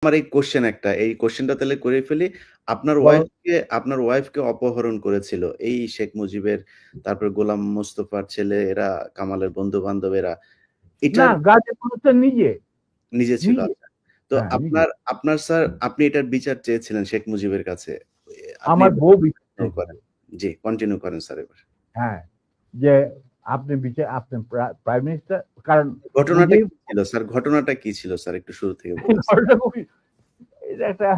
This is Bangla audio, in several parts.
আমার এই কোয়েশ্চেন একটা। এই কোয়েশ্চেনটা তাহলে করে ফেলি। আপনার বলো। ওয়াইফকে অপহরণ করেছিল এই শেখ মুজিবের, তারপরে গোলাম মোস্তফার ছেলে এরা, কামালের বন্ধু-বান্ধব এরা। না, এটার গাজীপুর হচ্ছে নিজে নিজে ছিল। নিজে আচ্ছা। তো হ্যাঁ, নিজে। আপনার স্যার আপনি এটার বিচার চেয়েছিলেন শেখ মুজিবের কাছে। আপনি আমার বউ বিচার কন্টিনিউ চেয়েছিল। করেন। জি, কন্টিনিউ করেন স্যার এবার। হ্যাঁ, যে আপনি প্রাইম মিনিস্টার, কারণ ঘটনাটা মুজিব কি ছিল স্যার? ঘটনাটা কি ছিল স্যার? একটু শুরু থেকে বলেন স্যার। ঘটনা খুবই, এটা একটা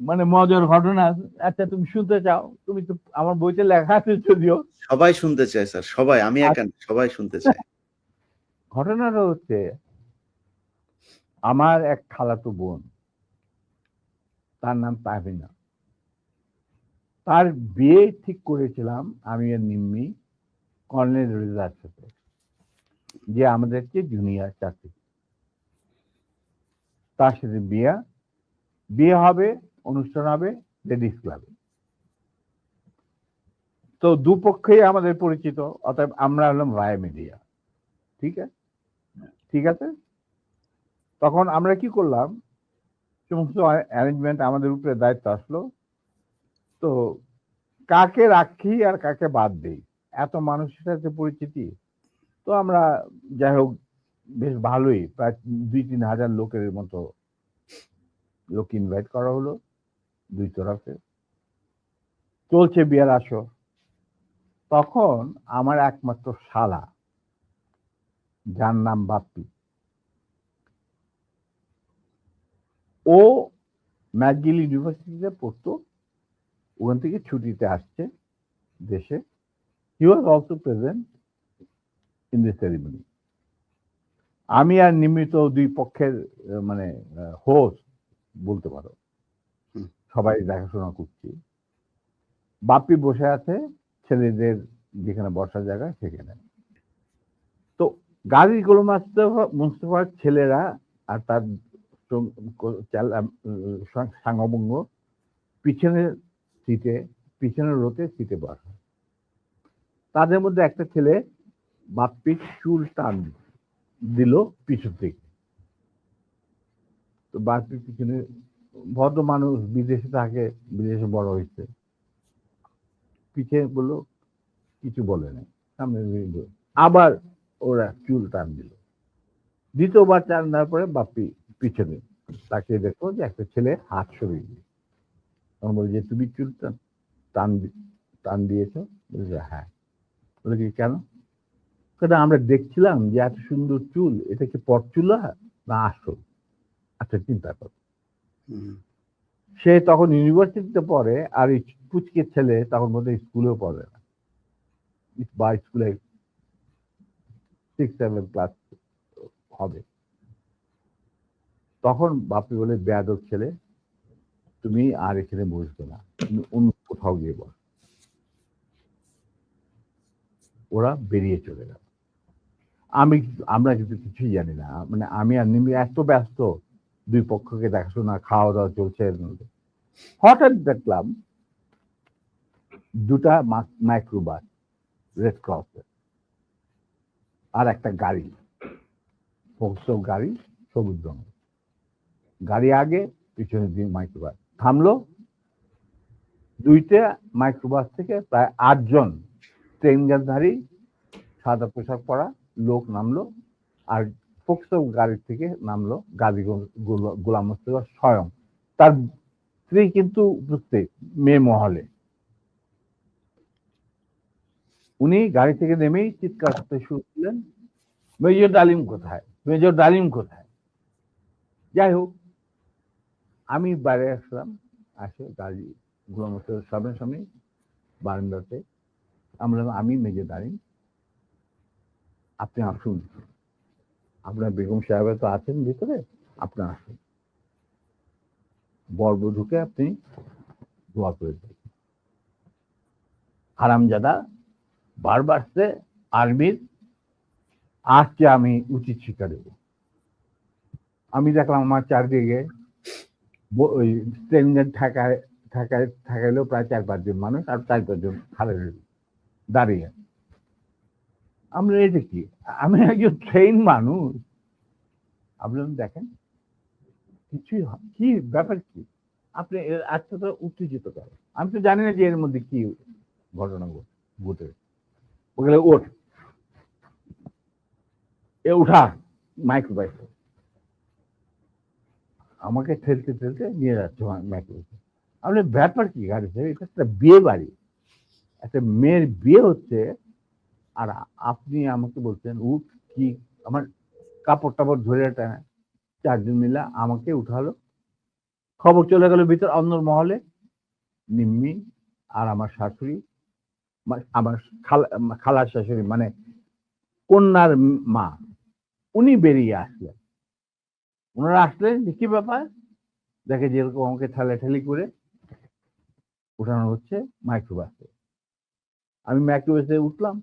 মানে মজার ঘটনা। আচ্ছা, তুমি শুনতে চাও? তুমি তো, আমার বইতে লেখা আছে যদিও। সবাই শুনতে চায় স্যার। সবাই, আমি আর একা না, সবাই শুনতে চায়। ঘটনাটা হচ্ছে, আমার এক খালাতো বোন, তার নাম তাহমিনা। তার বিয়ে ঠিক করেছিলাম আমি আর নিম্মি কর্নেল রেজার সাথে, যে আমাদেরকে জুনিয়র চাকরি। তার সাথে বিয়ে হবে, অনুষ্ঠান হবে লেডিস ক্লাবে। তো দুপক্ষেই আমাদের পরিচিত, অতএব আমরা হলাম রায় মিডিয়া। ঠিক আছে, ঠিক আছে। তখন আমরা কি করলাম, সমস্ত অ্যারেঞ্জমেন্ট আমাদের উপরে দায়িত্ব আসলো। তো কাকে রাখি আর কাকে বাদ দেই, এত মানুষের সাথে পরিচিতি। তো আমরা, যাই হোক, বেশ ভালোই, প্রায় 2-3 হাজার লোকের মতো লোক ইনভাইট করা হলো দুই তরফে। চলছে বিয়ের আসর। তখন আমার একমাত্র শালা, যার নাম বাপ্পি, ও ম্যাকগিল ইউনিভার্সিটিতে পড়তো, ওখান থেকে ছুটিতে আসছে দেশে। He was also present in this ceremony. আমি আর নিমিত দুই পক্ষের মানে হোস্ট বলতে পারো, হুম। সবাই দেখাশোনা করছি। বাপ্পি বসে আছে ছেলেদের যেখানে বসার জায়গা সেখানে। তো গাজী গোলাম মোস্তফার ছেলেরা আর তার সাঙ্গবঙ্গ পিছনের সিটে, পিছনের রোতে সিটে বসা। তাদের মধ্যে একটা ছেলে বাপ্পির চুল টান দিল পিছন থেকে। তো বাপ্পির পিছনে, ভদ্র মানুষ, বিদেশে থাকে, বিদেশে বড় হয়েছে, পিছিয়ে বললো, কিছু বলে নাই, সামনে আবার ওরা চুল টান দিল। দ্বিতীয়বার টান দেওয়ার পরে বাপ্পি পিছনে তাকে দেখো যে একটা ছেলে হাত সরিয়ে দিল। তখন বলে যে তুমি চুল টান টান দিয়েছ? বলছে হ্যাঁ। বলে কি কেন? সেটা আমরা দেখছিলাম যে এত সুন্দর চুল, এটা কি পরচুলা না আসল? আচ্ছা, চিন্তা করো। হুম। সে তখন ইউনিভার্সিটিতে পড়ে, আর এই পুচকে ছেলে তখন বোধহয় স্কুলেও পড়ে না, বা স্কুলে 6-7 ক্লাস হবে। তখন বাপি বলে, বেয়াদব ছেলে, তুমি আর এখানে বসবে না, তুমি অন্য কোথাও গিয়ে বস। ওরা বেরিয়ে চলে গেল। আমরা কিন্তু কিছুই জানি না, মানে আমি আর নিমি এত ব্যস্ত, দুই পক্ষকে দেখাশোনা, খাওয়া দাওয়া চলছে এর মধ্যে। হঠাৎ দেখলাম দুটা মাইক্রোবাস, রেড ক্রস আর একটা গাড়ি, ফোকসো গাড়ি, সবুজ রঙের গাড়ি, আগে পিছনে দিয়ে মাইক্রোবাস থামলো। দুইটা মাইক্রোবাস থেকে প্রায় 8 জন ট্রেনজারধারী সাদা পোশাক পরা লোক নামলো। আর ফোকসো গাড়ি থেকে নামলো গাজী গোলাম মোস্তফা স্বয়ং। তার স্ত্রী কিন্তু উপস্থিত মেয়ে মহলে। উনি গাড়ি থেকে নেমেই চিৎকার করতে শুরু করলেন, মেজর ডালিম কোথায়, মেজর ডালিম কোথায়? যাই হোক, আমি বাইরে আসলাম, আসে গাড়ি গোলাম মোস্তফার সামনাসামনি বারান্দাতে। আমি মেজর ডালিম, আপনি আসুন, আপনার বেগম সাহেব তো আছেন ভিতরে, আপনি আসুন, বরবধূকে আপনি দোয়া করে দিন। হারামজাদা বারবার সে আর্মির, আজকে আমি উচিত শিক্ষা দেব। আমি দেখলাম আমার চারদিকে ওই ট্রেনের ঠেকাইলেও প্রায় 4-5 জন মানুষ, আর 4-5 জন খালে দাঁড়িয়ে। আমরা এটা কি, আমি একজন ট্রেন মানুষ, আপনি দেখেন কিছুই কি ব্যাপার কি, আপনি এতটা উত্তেজিত করেন? আমি তো জানি না যে এর মধ্যে কি ঘটনা ঘটে। ওগুলো ওঠ, এ উঠা, মাইক্রোবাইস আমাকে ঠেলতে ঠেলতে নিয়ে যাচ্ছে মাইক্রোবাইস। আপনি ব্যাপার কি গাড়িতে? এটা একটা বিয়ে বাড়ি, একটা মেয়ের বিয়ে হচ্ছে, আর আপনি আমাকে বলছেন উঠ কি? আমার কাপড় টাপড় ধরে টানে, চারজন মিলে আমাকে উঠালো। খবর চলে গেল ভিতর অন্য মহলে। নিম্মি আর আমার শাশুড়ি, আমার খালার শাশুড়ি মানে কন্যার মা, উনি বেরিয়ে আসলেন। ওনারা আসলেন যে কি ব্যাপার, দেখে যেরকম আমাকে ঠেলাঠেলি করে উঠানো হচ্ছে মাইক্রোবাসে। আমি মাইক্রোবাসে উঠলাম,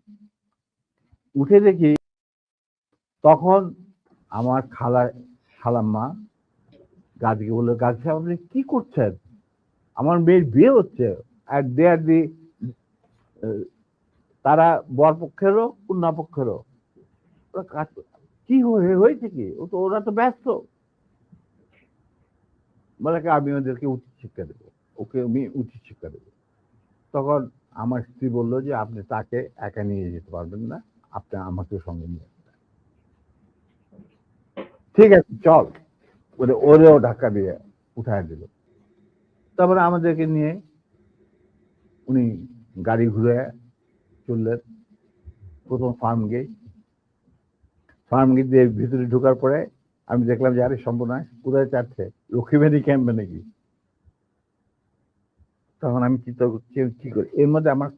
উঠে দেখি তখন আমার খালাম্মা গাজীকে বললো, গাজী সাহেব আপনি কি করছেন? আমার মেয়ের বিয়ে হচ্ছে, আর দে আর দি তারা বর পক্ষেরও কন্যা পক্ষেরও। কি হয়েছে কি? ওরা তো ব্যস্ত। বলে আমি ওদেরকে উচিত শিক্ষা দেবো, ওকে আমি উচিত শিক্ষা দেবো। তখন আমার স্ত্রী বললো যে আপনি তাকে একা নিয়ে যেতে পারবেন না, আপনি আমাকে সঙ্গে নিয়ে আসবেন। ঠিক আছে চল, ওরেও ধাক্কা দিয়ে উঠায় দিল। তারপরে আমাদেরকে নিয়ে উনি গাড়ি ঘুরে চললেন প্রথম ফার্ম গেট দিয়ে ভিতরে ঢোকার পরে আমি দেখলাম যে আরে সম্পূর্ণ কোথায় চাচ্ছে, লক্ষ্মীবাড়ি ক্যাম্পে নাকি। তখন আমি চিন্তা করছি কি করি এর মধ্যে আমার,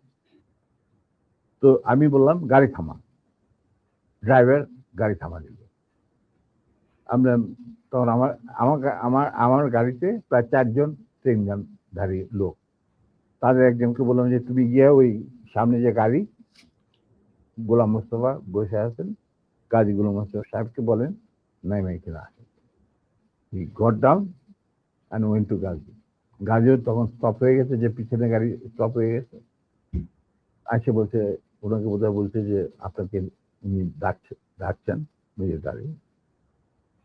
তো আমি বললাম গাড়ি থামা, ড্রাইভার গাড়ি থামা দিল। আমরা তখন আমার আমার আমার আমার গাড়িতে প্রায় 4জন ট্রেনধারী লোক, তাদের একজনকে বললাম যে তুমি গিয়ে ওই সামনে যে গাড়ি গোলাম মোস্তফা বসে আছেন, গাজী গোলাম মোস্তফা সাহেবকে বলেন নাইমা এখানে আসেন। He got down and went to Gazi. গাজীও তখন স্টপ হয়ে গেছে, যে পিছনে গাড়ি স্টপ হয়ে গেছে। আসে বলছে, ওনাকে বোধহয় বলছে যে আপনাকে উনি ডাকছেন নিজের গাড়ি।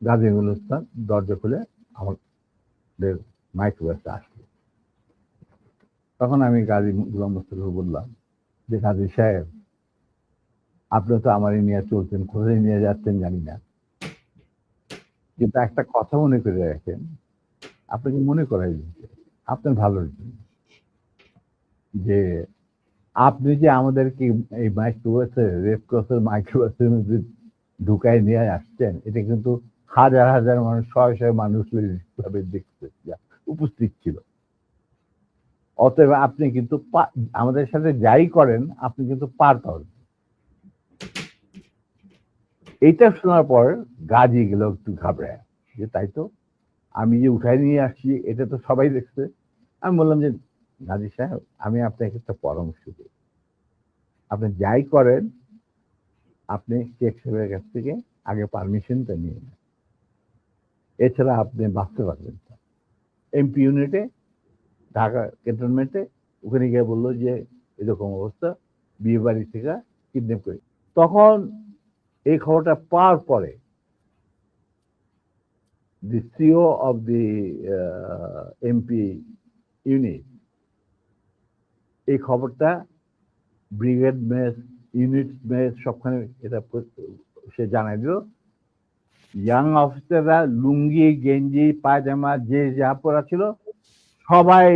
গাজী গুলস্তান দরজা খুলে আমাদের মাইক্রোবাসে আসলো। তখন আমি গাজী গোলাম মোস্তফাকে বললাম যে গাজী সাহেব আপনি তো আমারই নিয়ে চলছেন, কোথায় নিয়ে যাচ্ছেন জানি না, কিন্তু একটা কথা মনে করে রাখেন, আপনাকে মনে করাই দিচ্ছে আপনার ভালোর জন্য, যে আপনি যে আমাদেরকে এই মাইক্রোবাসে রেড ক্রসের মাইক্রোবাসের মধ্যে ঢুকায় নিয়ে আসছেন, এটা কিন্তু হাজার হাজার মানুষ, শয়ে শয়ে মানুষ দেখতে উপস্থিত ছিল। অতএব আপনি কিন্তু আমাদের সাথে যাই করেন আপনি কিন্তু পার পাবেন। এইটা শোনার পর গাজী গেল একটু ঘাবড়ায়, যে তাই তো, আমি যে উঠাই নিয়ে আসছি এটা তো সবাই দেখছে। আমি বললাম যে গাজী সাহেব আমি আপনাকে একটা পরামর্শ দিই, আপনি যাই করেন আপনি শেখ সাহেবের কাছ থেকে আগে পারমিশনটা নিয়ে নেন, এছাড়া আপনি বাঁচতে পারবেন না। এমপি ইউনিটে ঢাকা ক্যান্টনমেন্টে ওখানে গিয়ে বললো যে এরকম অবস্থা, বিয়ে বাড়ি থেকে কিডন্যাপ করে। তখন এই খবরটা পাওয়ার পরে the CEO of the MP unit এই খবরটা ব্রিগেড মেস, ইউনিট মেস সবখানে এটা সে জানাই দিল। ইয়াং অফিসাররা লুঙ্গি গেঞ্জি পায়জামা যে যা পরা ছিল সবাই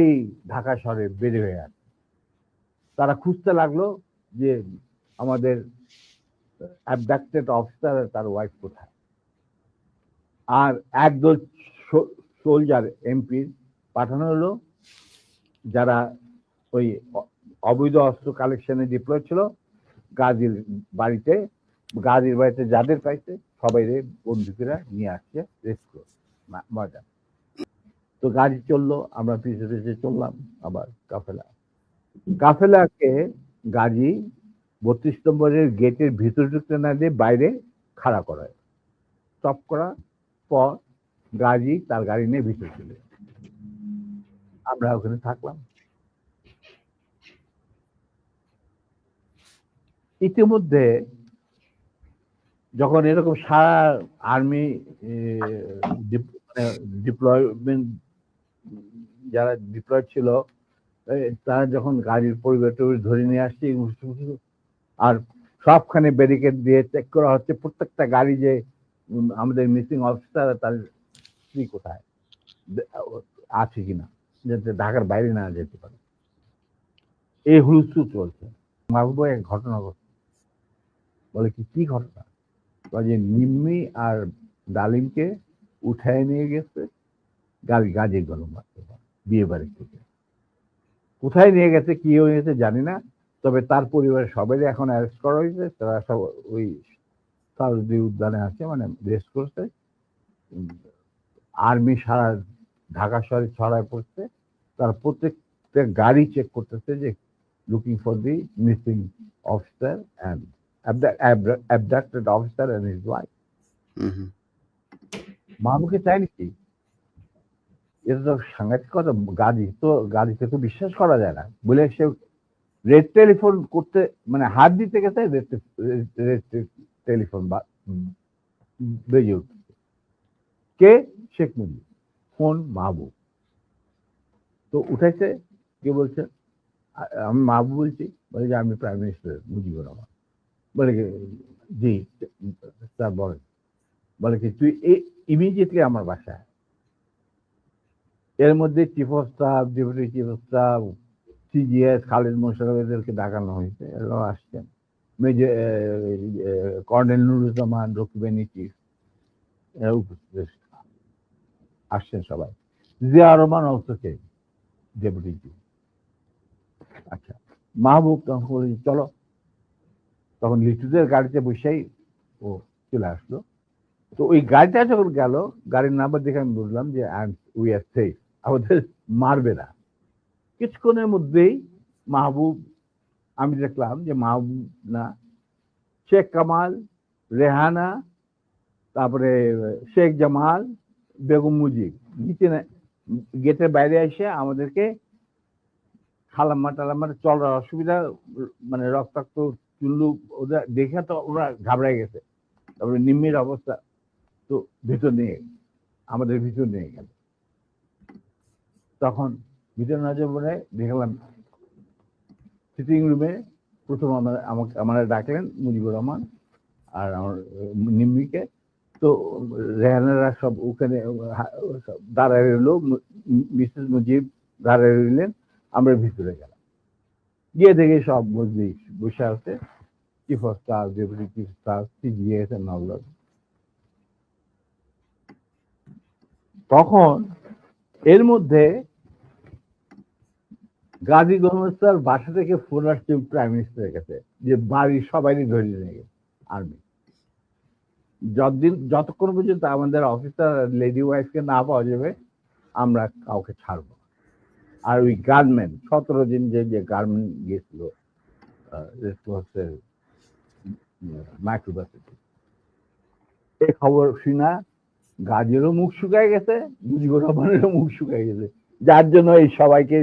ঢাকা শহরে বের হয়ে আসে। তারা খুঁজতে লাগলো যে আমাদের অ্যাবডাক্টেড অফিসার তার ওয়াইফ কোথায়। আর একদল সোলজার এমপির পাঠানো হলো, যারা ওই অবৈধ অস্ত্র কালেকশনে ডিপ্লয় ছিল, গাজীর বাড়িতে যাদের পাইছে সবাই বন্দুকেরা নিয়ে আসছে রেস্ট মজা। তো গাড়ি চললো, আমরা পিছিয়ে পিছিয়ে চললাম আবার কাফেলাকে গাজী 32 নম্বরের গেটের ভিতরে ঢুকতে না দিয়ে বাইরে খাড়া করায়, স্টপ করার পর গাজী তার গাড়ি নিয়ে ভিতরে চলে, আমরা ওখানে থাকলাম। ইতিমধ্যে যখন এরকম সারা আর্মি ডিপ্লয়মেন্ট যারা ডিপ্লয়েড ছিল তারা যখন গাড়ির পরিবার ধরে নিয়ে আসছে আর সবখানে ব্যারিকেড দিয়ে চেক করা হচ্ছে প্রত্যেকটা গাড়ি যে আমাদের মিসিং অফিসার তার স্ত্রী কোথায় আছে কিনা, যাতে ঢাকার বাইরে না যেতে পারে। এই হুলস্থুল চলছে। মাহবুব এক ঘটনা ঘটছে, বলে কি ঘটনা? যে নিম্মি আর ডালিমকে উঠায় নিয়ে গেছে গাজী গরম বিয়ে বাড়ি থেকে। কোথায় নিয়ে গেছে কি হয়েছে জানি না, তবে তার পরিবারের সবাই এখন অ্যারেস্ট করা হয়েছে। তারা সব ওই সাউদি উদ্যানে আছে, মানে রেস্ট করছে। আর্মি সারা ঢাকা শহরে ছড়ায় পড়ছে। তারা প্রত্যেকটা গাড়ি চেক করতেছে যে looking for the missing officer and abducted officer and his wife. মাহবুবকে চাইনি কি? এটা তো সাংঘাতিক কথা। গাড়িতে তো বিশ্বাস করা যায় না বলে সে রেড টেলিফোন করতে, মানে হাত দিতে গেছে, রেড টেলিফোন বেজে উঠছে। কে? শেখ মুজিব। ফোন মাহবুব। তো উঠাইছে, কে বলছে? আমি মাহবুব বলছি। বলে যে আমি প্রাইম মিনিস্টার মুজিবুর রহমান। বলে কি? জি স্যার বলেন। বলে কি তুই ইমিডিয়েটলি আমার বাসায়। এর মধ্যে chief of staff, deputy chief of staff, CGS, Khalid Mosharraf এদেরকে ডাকানো হয়েছে। এরাও আসছেন। কর্নেল নুরুজ্জামান, রকিবানী চিফ, এরা উপস্থিত আসছেন সবাই। জিয়া রহমান অলসো কে ডেপুটি চিফ। আচ্ছা, মাহবুব তখন বলে চলো। তখন লিটুদের গাড়িতে বসেই ও চলে আসলো। তো ওই গাড়িটা যখন গেল, গাড়ির নাম্বার দেখে আমি বুঝলাম যে উই আর সেফ, আমাদের মারবে না। কিছুক্ষণের মধ্যেই মাহবুব, আমি দেখলাম যে মাহবুব না, শেখ কামাল, রেহানা, তারপরে শেখ জামাল, বেগম মুজিব নিচে গেটের বাইরে এসে আমাদেরকে খালাম্মা টালাম্মা চলার অসুবিধা, মানে রক্তাক্ত চুল্লু, ওদের দেখে তো ওরা ঘাবড়ায় গেছে। তারপরে নিম্মির অবস্থা তো আমাদের ভিতর নিয়ে গেল। তখন ভিতর না যাবে দেখলাম সিটিং রুমে প্রথম আমার ডাকলেন মুজিবুর রহমান আর আমার নিম্মিকে। তো রেহানারা সব ওখানে দাঁড়ায় রইল, মিসেস মুজিব দাঁড়ায় রইলেন। আমরা ভিতরে গেলাম, গিয়ে দেখে সব মজলিস বসে আছে, chief of staff, deputy chief staff, CGS and all. তখন এর মধ্যে গাজী গণহত্যার বাসা থেকে ফোন আসছে প্রাইম মিনিস্টারের কাছে যে বাড়ির সবাই ধরে নিয়ে গেছে আর্মি। যতক্ষণ পর্যন্ত আমাদের অফিসার লেডি ওয়াইফকে না পাওয়া যাবে আমরা কাউকে ছাড়ব। আর ওই গার্মেন্ট 17 দিন যে গার্মেন্ট গেছিল মাইক্রোবাসে, এই খবর শুনা গাজীরও মুখ শুকায় গেছে, মুজিবুর রহমানেরও মুখ শুকায় গেছে, যার জন্য এই সবাইকে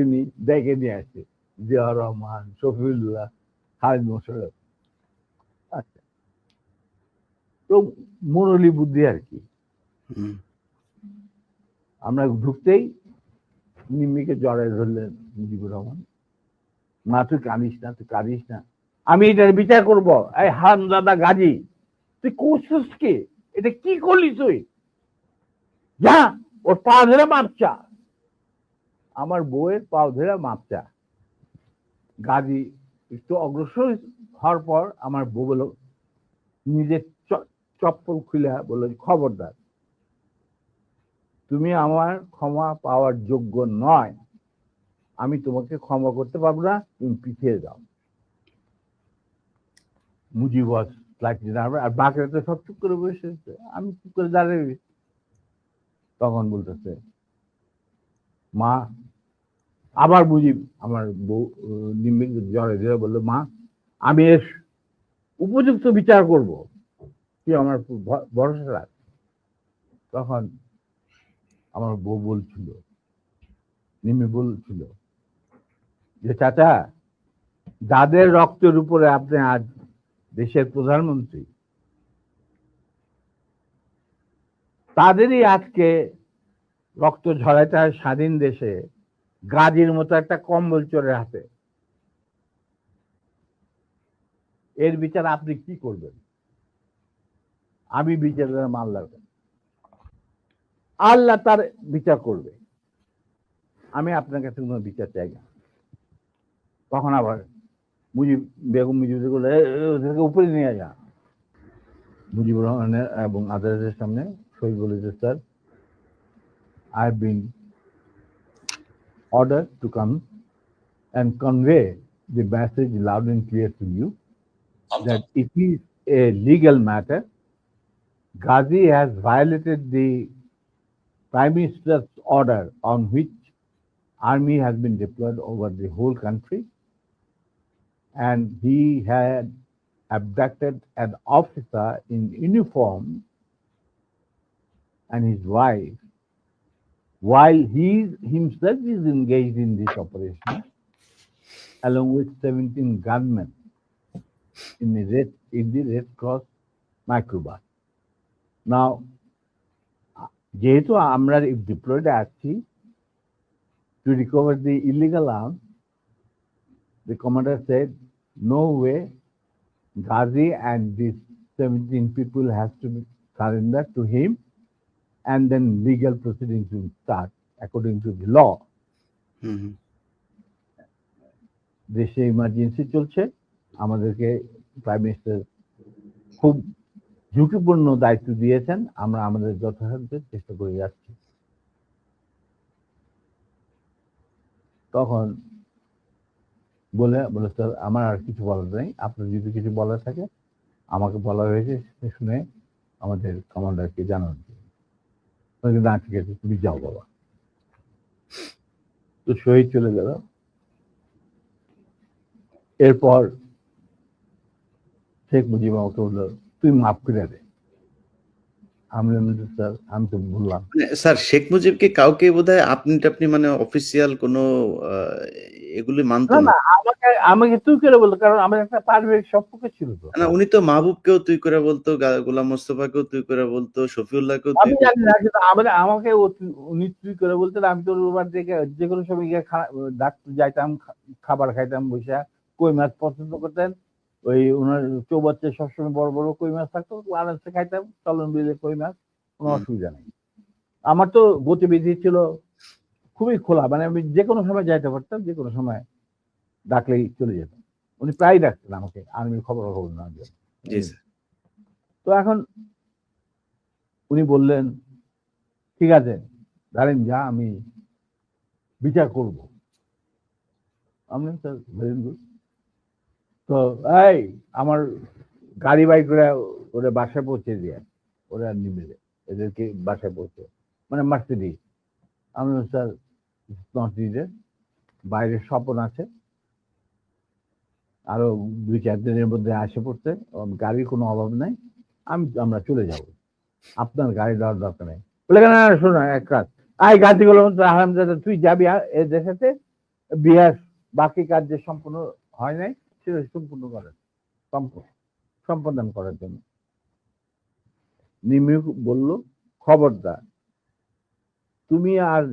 ডেকে নিয়ে আসছে, জিয়া রহমান, শফিউল্লাহ, খালিদ মোশাররফ। আচ্ছা, তো মুরলী বুদ্ধি আর কি। আমরা ঢুকতেই নিম্মিকে জড়ায় ধরলেন মুজিবুর রহমান। মা তুই কাঁদিস না, তুই কাঁদিস না, আমি এটার বিচার করবো। এই হারামজাদা গাজী, তুই করছিস কি? এটা কি করলি তুই? যা ওর পা ধরে মাপচা। আমার বউয়ের পা ধরে মাপচা। গাজী একটু অগ্রসর হওয়ার পর আমার বউ বলল, নিজের চপ্পল খুলে বলল, খবরদার, তুমি আমার ক্ষমা পাওয়ার যোগ্য নয়, আমি তোমাকে ক্ষমা করতে পারবো না, তুমি পিছিয়ে যাও। মুজিব আর বাকিরা তো সব চুপ করে বসে, আমি চুপ করে দাঁড়িয়ে। তখন বলতেছে মা, আবার মুজিব আমার বউ নিম্মিক জড়ে ধরে বললো, মা আমি এর উপযুক্ত বিচার করব, তুই আমার ভরসা রাখ। তখন আমার বউ বলছিল, নিম্মি বলছিল যে চাচা, যাদের রক্তের উপরে আপনি আজ দেশের প্রধানমন্ত্রী, তাদেরই আজকে রক্ত ঝরাইতে হয় স্বাধীন দেশে গাজীর মতো একটা কম্বল চোরের হাতে। এর বিচার আপনি কি করবেন? আমি বিচারের মাল্লার, আল্লাহ তার বিচার করবে, আমি আপনার কাছে কোনো বিচার চাই না। তখন আবার বেগম মুজিবুর বলে, ওদেরকে উপরে নিয়ে যা। মুজিবুর রহমানের এবং আদালতের সামনে সই বলেছে, sir, I have been ordered to come and convey the message loud and clear to you that it is a legal matter. Ghazi has violated the Prime Minister's order on which army has been deployed over the whole country, and he had abducted an officer in uniform and his wife while he himself is engaged in this operation along with 17 gunmen in the Red Cross microbus. Now, যেহেতু আমরা deployed আছি to recover the illegal arms, the commander said, no way, Ghazi and these 17 people has to be surrendered to him, and then legal proceedings will start according to the law. দেশে ইমার্জেন্সি চলছে, আমাদেরকে প্রাইম মিনিস্টার খুব ঝুঁকিপূর্ণ দায়িত্ব দিয়েছেন, আমরা আমাদের যথাসাধ্য চেষ্টা করে যাচ্ছি। তখন বলে স্যার, আমার আর কিছু বলার নেই, আপনার যদি কিছু বলার থাকে আমাকে বলা হয়েছে শুনে আমাদের কমান্ডারকে জানান। না, ঠিক আছে, তুমি যাও বাবা। তো শহীদ চলে গেল। এরপর শেখ মুজিব আমাকে বললো, তুই মাফ করে দে। আমি স্যার, আমি তো বললাম। স্যার, শেখ মুজিবকে কাউকে বোধহয় আপনি মানে অফিসিয়াল কোনো এগুলি মানতো না। আমাকে তুই করে বলতো, কারণ আমার একটা পারিবারিক সম্পর্ক ছিল তো। না, উনি তো মাহবুবকেও তুই করে বলতো, গোলাম মোস্তফাকেও তুই করে বলতো, শফিউল্লাহকেও তুই। আমি জানি না, কিন্তু আমাকে উনি তুই করে বলতেন। আমি তো ওর বাড়ি থেকে যে কোনো সময় গিয়ে ডাক্তার যাইতাম, খাবার খাইতাম বসে। কই মাছ পছন্দ করতেন, ওই ওনার চৌবাচ্চা সবসময় বড় বড় কই মাছ থাকতো, আরামসে খাইতাম, চলন বিলে কই মাছ, কোনো অসুবিধা নেই। আমার তো গতিবিধি ছিল খুবই খোলা, মানে আমি যে কোনো সময় যাইতে পারতাম, যে কোনো সময় ডাকলেই চলে যেতাম। উনি প্রায় ডাকতেন আমাকে আর্মির খবর নেওয়ার জন্য। তো এখন উনি বললেন, ঠিক আছে ধরেন যা, আমি বিচার করব। আমি স্যার ভেরি গুড। তো এই আমার গাড়ি বাইক করে ওরা বাসায় পৌঁছে দিয়ে, ওরা নিবে এদেরকে বাসায় পৌঁছে, মানে মার্সিডিজ। আমি স্যার নট নিডেড, বাইরে স্বপন আছে, আরো 2-4 দিনের মধ্যে আসে পড়তে, গাড়ির কোনো অভাব নাই, আমরা চলে যাব, আপনার গাড়ি দেওয়ার দরকার নেই। বলে কেন, শোনো এক কাজ, গাড়িগুলো হারামজাদা, তুই যাবি এদের সাথে বিহার, বাকি কাজ যে সম্পূর্ণ হয় নাই সেটা সম্পূর্ণ করার সম্পাদন করার জন্য। নিমি বলল, খবরদার, তুমি আর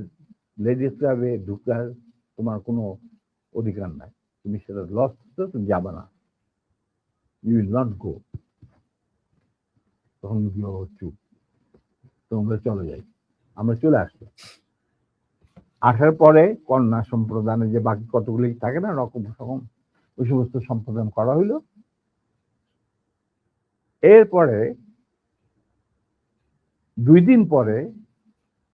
লেডিস ক্লাবে ঢুকার তোমার কোনো অধিকার নাই, তুমি সেটা লস, তুমি যাবে না, ইউ উইল নট গো। তখন চুপ, তোমরা চলে যাই। আমরা চলে আসলো। আসার পরে কন্যা সম্প্রদানে যে বাকি কতগুলি থাকে না রকম ওই সমস্ত সম্প্রদান করা হইল। এরপরে 2 দিন পরে